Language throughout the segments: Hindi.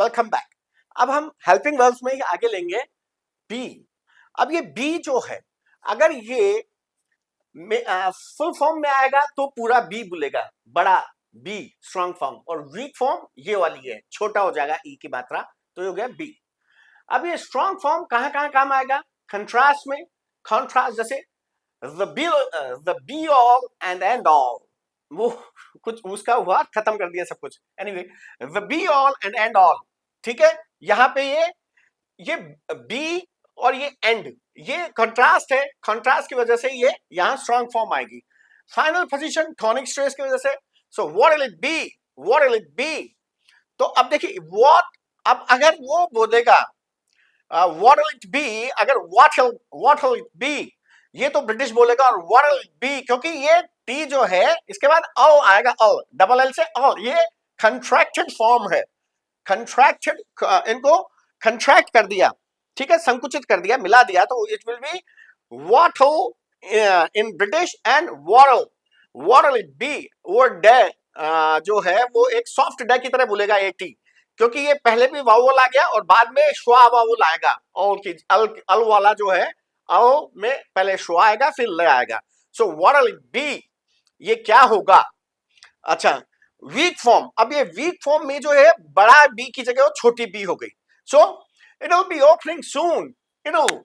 Welcome back. अब हम हेल्पिंग वर्ब्स में आगे लेंगे बी। अब ये बी जो है, अगर ये फुल फॉर्म में आएगा तो पूरा बी बोलेगा, बड़ा बी स्ट्रॉन्ग फॉर्म, और वीक फॉर्म ये वाली है, छोटा हो जाएगा ई की मात्रा, तो ये हो गया बी। अब ये स्ट्रॉन्ग फॉर्म कहां कहां काम आएगा? कंट्रास्ट में, कॉन्ट्रास्ट जैसे the be all and end all, वो कुछ उसका हुआ, खत्म कर दिया सब कुछ। Anyway, the be all and end all, ठीक है। यहाँ पे ये बी और ये एंड, ये कंट्रास्ट है, कंट्रास्ट की वजह से ये यहाँ स्ट्रॉन्ग फॉर्म आएगी। फाइनल पोजीशन टॉनिक स्ट्रेस की वजह से, so what will it be, what will it be. तो अब देखिए व्हाट, अब अगर वो बोलेगा व्हाट विल इट बी, अगर व्हाट विल इट बी, ये तो ब्रिटिश बोलेगा, और व्हाट विल इट बी, क्योंकि ये टी जो है इसके बाद अल आएगा, अल डबल एल से अल, ये कंट्रैक्टेड फॉर्म है, कंट्रैक्टेड, इनको कंट्रैक्ट कर दिया, ठीक है, संकुचित कर दिया, मिला दिया, तो it will be what in British and what will it be. वो डे जो है वो एक सॉफ्ट डे की तरह बोलेगा ए टी, क्योंकि ये पहले भी वावल आ गया और बाद में श्वा वावल आएगा, और की अल वाला जो है, अल में पहले श्वा आएगा फिर ल आएगा। So what will it be, ये क्या होगा? अच्छा, वीक फॉर्म, अब ये वीक फॉर्म में जो है बड़ा बी की जगह वो छोटी बी हो गई। So it will be opening soon, it will,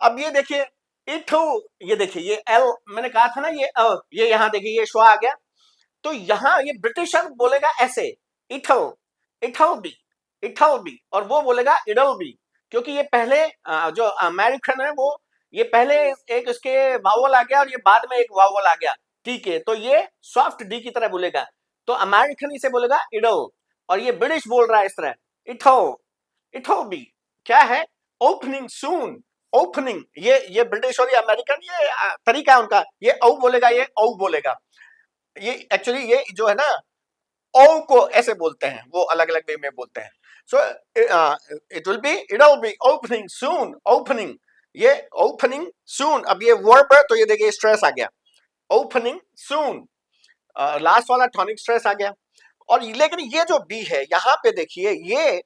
अब ये देखिए इट, ये देखिए ये एल मैंने कहा था ना, ये यहां देखिए ये श्वा आ गया, तो यहां ये ब्रिटिशर बोलेगा ऐसे, इटल इटल बी, इटल बी, और वो बोलेगा इडल बी, क्योंकि ये पहले जो अमेरिकन है वो, ये पहले एक इसके वावल आ गया और ये बाद में एक वावल आ गया, ठीक है, तो ये सॉफ्ट डी की तरह बोलेगा, तो अमेरिकन इसे बोलेगा इडल, और ये ब्रिटिश बोल रहा है इस तरह, इटल इटल बी, क्या है? ओपनिंग सून, ओपनिंग, ये ब्रिटिश और ये अमेरिकन, ये तरीका है उनका, ये औ बोलेगा, ये औ बोलेगा, ये एक्चुअली ये जो है ना, ओ को ऐसे बोलते हैं, वो अलग अलग वे में बोलते हैं। So it will be, it will be opening soon, opening, ये ओपनिंग सून। अब ये वर्ब है तो ये देखिए स्ट्रेस आ गया, ओपनिंग सून, लास्ट वाला टॉनिक स्ट्रेस आ गया। और लेकिन ये जो बी है यहां पे देखिए, ये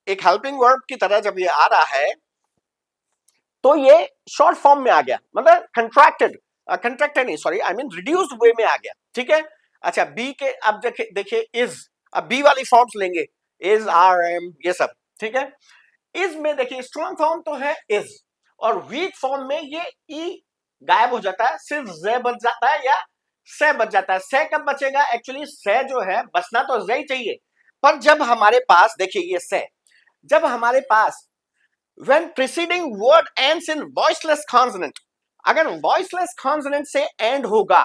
एक हेल्पिंग वर्ब की तरह जब ये आ रहा है तो ये शॉर्ट फॉर्म में आ गया, मतलब कंट्रैक्टेड नहीं, सॉरी, आई मीन रिड्यूस्ड वे में आ गया, ठीक है। अच्छा, बी के अब देखिए इज, अब बी वाली फॉर्म्स लेंगे, इज, आर, एम, ये सब, ठीक है। इज में देखिए स्ट्रॉन्ग फॉर्म तो है इज, और वीक फॉर्म में ये ई गायब हो जाता है, सिर्फ जे बच जाता है या से बच जाता है। से कब बचेगा? एक्चुअली से जो है बचना तो जे ही चाहिए, पर जब हमारे पास देखिए ये से, जब हमारे पास when preceding word ends in voiceless consonant, अगर voiceless consonant से end होगा,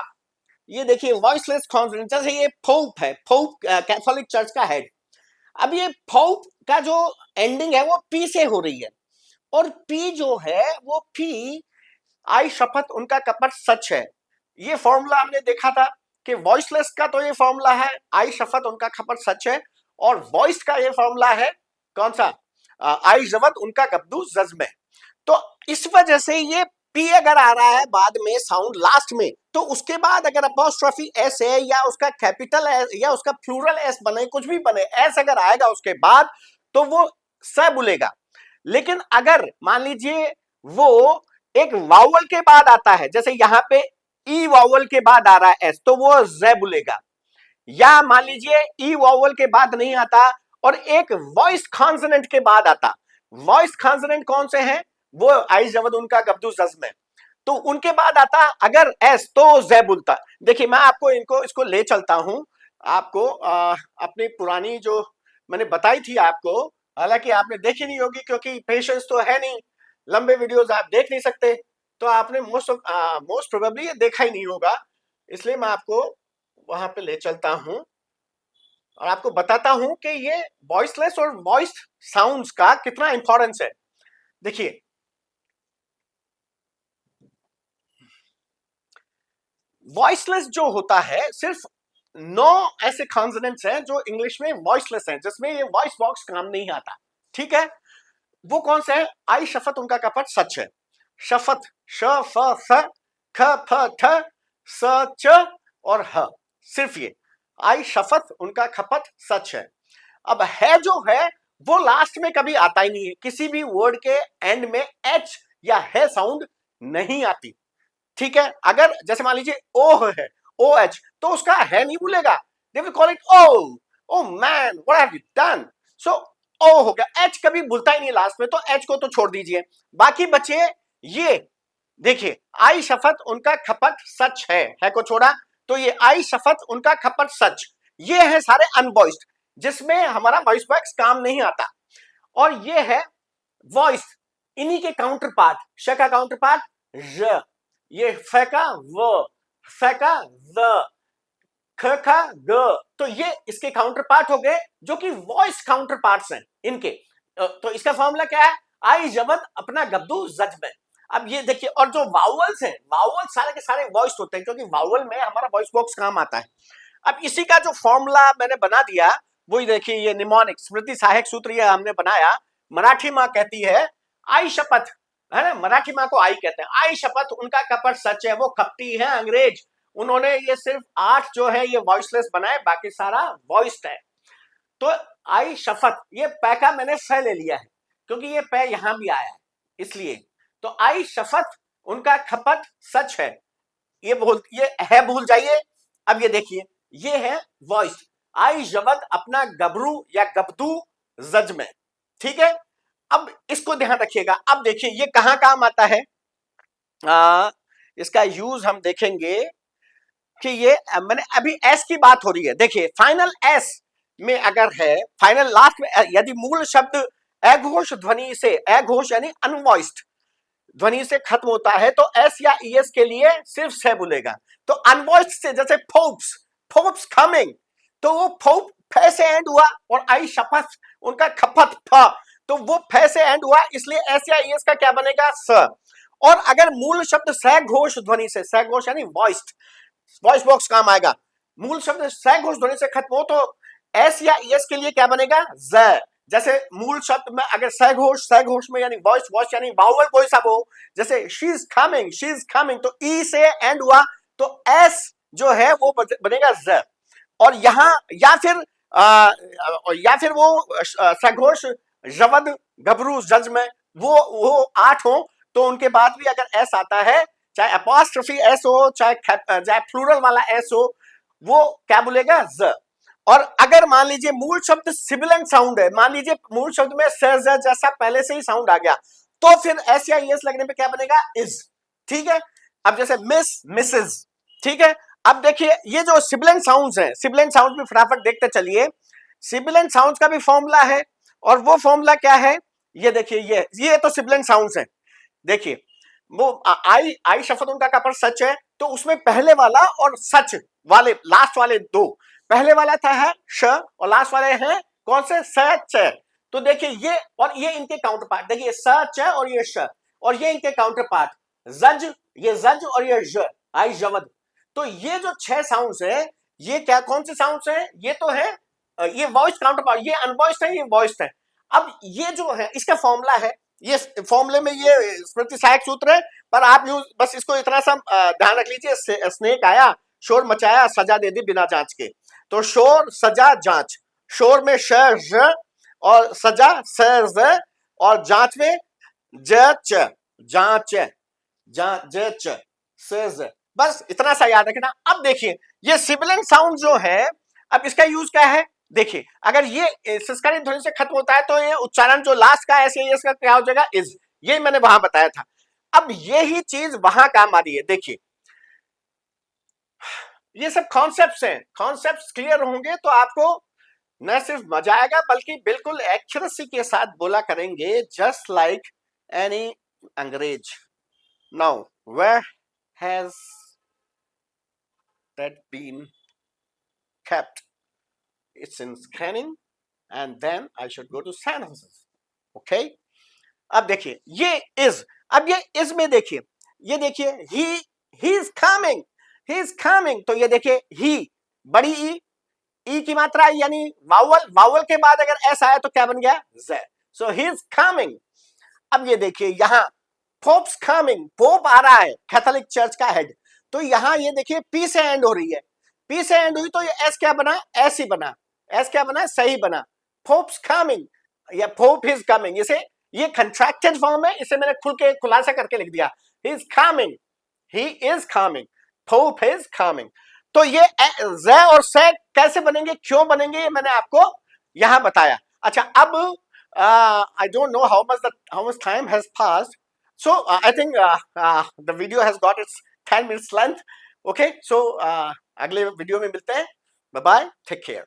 ये देखिए voiceless consonant, जैसे ये पोप है, पोप कैथोलिक चर्च का हेड, अब ये पोप का जो एंडिंग है वो पी से हो रही है, और पी जो है वो पी, आई शपथ उनका कपट सच है, ये फॉर्मूला हमने देखा था कि वॉइसलेस का तो ये फॉर्मूला है, आई शपथ उनका खपट सच है, और वॉइस का ये फॉर्मूला है कौन सा? आई जवत उनका गब्दू जज में। तो इस वजह से ये पी अगर आ रहा है बाद में साउंड लास्ट में, तो उसके बाद अगर अपोस्ट्रोफी एस है या उसका कैपिटल एस या उसका प्लूरल एस बने, कुछ भी बने, एस अगर आएगा उसके बाद तो वो स बोलेगा। लेकिन अगर मान लीजिए वो एक वावल के बाद आता है, जैसे यहां पे ई वावल के बाद आ रहा है एस, तो वो ज बोलेगा। या मान लीजिए ई वावल के बाद नहीं आता और एक वॉइस कॉन्सोनेंट के बाद आता, वॉइस कॉन्सोनेंट कौन से हैं? वो आई जवद उनका गब्दू जज में, तो उनके बाद आता अगर एस तो जै बोलता। देखिए मैं आपको इसको ले चलता हूं, आपको अपनी पुरानी जो मैंने बताई थी आपको, हालांकि आपने देखी नहीं होगी क्योंकि पेशेंस तो है नहीं, लंबे वीडियोस आप देख नहीं सकते, तो आपने मोस्ट प्रोबेबली ये देखा ही नहीं होगा, इसलिए मैं आपको वहां पे ले चलता हूं और आपको बताता हूं कि ये वॉइसलेस और वॉइस साउंड्स का कितना इंपॉर्टेंस है। देखिए वॉइसलेस जो होता है, सिर्फ 9 ऐसे कॉन्सोनेंट्स हैं जो इंग्लिश में वॉइसलेस हैं, जिसमें ये वॉइस बॉक्स काम नहीं आता, ठीक है। वो कौन से है? आई शफत उनका कपट सच है, शफत श फ स ख फ ठ स च और ह, सिर्फ ये आई शफत उनका खपत सच है। अब है जो है वो लास्ट में कभी आता ही नहीं है। किसी भी वर्ड के एंड में एच या है साउंड नहीं आती। ठीक है, अगर जैसे मान लीजिए ओ है, ओ एच, तो उसका है नहीं बोलेगा, they will call it oh, oh man what have you done. So oh हो गया, एच कभी बोलता ही नहीं लास्ट में, तो एच को तो छोड़ दीजिए। बाकी बचे ये, देखिए आई शफत उनका खपत सच है को छोड़ा, तो ये आई शफत उनका खपत सच, ये है सारे अनवॉइस्ड जिसमें हमारा वॉइस बॉक्स काम नहीं आता। और ये है वॉइस, इन्हीं के काउंटर पार्ट, श का काउंटर पार्ट ज, ये फ का व, फ का ज, ख का ग, तो ये इसके काउंटर पार्ट हो गए जो कि वॉइस काउंटर पार्ट्स हैं इनके। तो इसका फॉर्मूला क्या है, आई जबत अपना गब्दू जज में। अब ये देखिए, और जो वाउल्स हैं, वाउल सारे के सारे वॉइस होते हैं क्योंकि वाउल में हमारा वॉइस बॉक्स काम आता है। अब इसी का जो फॉर्मूला मैंने बना दिया वही देखिए, ये निमोनिक स्मृति सहायक सूत्र ये हमने बनाया। मराठी माँ कहती है आई शपथ, है ना, मराठी माँ को आई कहते हैं, आई शपथ उनका कपट सच है, वो कपटी है अंग्रेज। उन्होंने ये सिर्फ 8 जो है ये वॉइसलेस बनाए, बाकी सारा वॉइस्ड है। तो आई शपथ, ये पै का मैंने फ ले लिया है क्योंकि ये पै यहां भी आया है इसलिए। तो आई शपथ उनका खपत सच है, ये है भूल जाइए। अब ये देखिए, ये है वॉइस, आई जबद अपना गबरू या गबदू जज में। ठीक है, अब इसको ध्यान रखिएगा। अब देखिए ये कहां काम आता है, इसका यूज हम देखेंगे कि ये मैंने अभी एस की बात हो रही है। देखिए फाइनल एस में अगर है, फाइनल लास्ट में यदि मूल शब्द अघोष ध्वनि से, अघोष यानी अनवॉइस्ड ध्वनि से खत्म होता है तो एस या ईएस के लिए सिर्फ से बोलेगा। तो अनवॉइस्ड से जैसे फोप्स, फोप्स कमिंग, तो वो फोप फे से एंड हुआ, और आई शपथ उनका खपत फ, तो वो फे से एंड हुआ, इसलिए एस या ईएस का क्या बनेगा, स। और अगर मूल शब्द सघोष ध्वनि से, सघोष यानी वॉइस्ड, वॉइस बॉक्स काम आएगा, मूल शब्द सघोष ध्वनि से खत्म हो तो एस या ईएस के लिए क्या बनेगा, ज। जैसे मूल शब्द में अगर सघोष, सघोष में यानी वॉइस, वॉइस यानी वावल कोई सा हो, जैसे शी इज कमिंग, तो ई से एंड हुआ तो एस जो है वो बनेगा ज। और यहां या फिर वो सघोष जवद गबरू जज में वो 8 हो तो उनके बाद भी अगर एस आता है, चाहे अपॉस्ट्रोफी एस हो चाहे प्लूरल वाला एस हो, वो क्या बोलेगा, ज। और अगर मान लीजिए मूल शब्द सिबिलेंट साउंड है, मान लीजिए मूल शब्द में स जैसा पहले से ही साउंड आ गया, तो फिर एस या एस लगने पे क्या बनेगा, इज। ठीक है, अब जैसे मिस, मिसेस। ठीक है, अब देखिए ये जो सिबिलेंट साउंड्स हैं, सिबिलेंट साउंड भी फटाफट देखते चलिए। सिबिलेंट साउंड्स का भी फॉर्मूला है, और वो फॉर्मूला क्या है, ये देखिए, ये तो सिबिलेंट साउंड्स हैं। देखिए वो आई शफत उनका कपड़ सच है, तो उसमें पहले वाला और सच वाले, लास्ट वाले दो, पहले वाला था है श और लास्ट वाले हैं कौन से, सच है। तो देखिए ये और ये इनके काउंटर पार्ट, देखिए सच है और ये श, और ये इनके काउंटर पार्ट जज, ये जज और ये ज, आई जवद। तो ये जो 6 साउंड्स है, ये क्या कौन से साउंड्स है, ये तो है ये वॉइस काउंटर पार्ट, ये अनवॉइस्ड है, ये वॉइस्ड है। अब ये जो है इसका फॉर्मूला है, ये फॉर्मूले में ये स्मृति सहायक सूत्र है, पर आप यूज बस इसको इतना सा ध्यान रख लीजिए, स्नेक आया शोर मचाया सजा दे दी बिना जांच के। तो शोर सजा जांच, शोर में श ज और सजा स ज, और जांच में ज च, जांच ज च स ज, बस इतना सा याद रखना। अब देखिए ये सिबिलेंट साउंड जो है, अब इसका यूज क्या है, देखिए अगर ये संस्कारित ध्वनि से खत्म होता है तो ये उच्चारण जो लास्ट का ऐसे इसका क्या हो जाएगा, इज। ये मैंने वहां बताया था। अब यही चीज वहां काम आ रही है। देखिए ये सब कॉन्सेप्ट्स हैं, कॉन्सेप्ट्स क्लियर होंगे तो आपको न सिर्फ मजा आएगा बल्कि बिल्कुल एक्यूरेसी के साथ बोला करेंगे, जस्ट लाइक एनी अंग्रेज। Now where has that been kept? It's in scanning and then I should go to sentences. Okay? अब देखिए ये is, अब ये is में देखिए, ये देखिए he is coming, तो ये देखिए he बड़ी ई की मात्रा यानी वावल के बाद अगर s आया तो क्या बन गया, z. So he is coming. अब ये देखिए यहां पोप्स कमिंग, पोप आ रहा है, कैथोलिक चर्च का हेड, तो यहां ये देखिए पी से एंड हो रही है, पी से एंड हुई तो ये एस क्या बना, एस ही बना, एस क्या बना, सही बना, पोप्स कमिंग। या पोप इज कमिंग, इसे ये कंट्रैक्टेड फॉर्म है, इसे मैंने खुल के खुलासा करके लिख दिया, he is coming, he is coming, pope is coming. तो ये ज और से कैसे बनेंगे, क्यों बनेंगे, ये मैंने आपको यहां बताया। अच्छा, अब I don't know how much time has passed, so I think the video has got its 10 minutes length. Okay, so अगले वीडियो में मिलते हैं, बाय बाय, टेक केयर।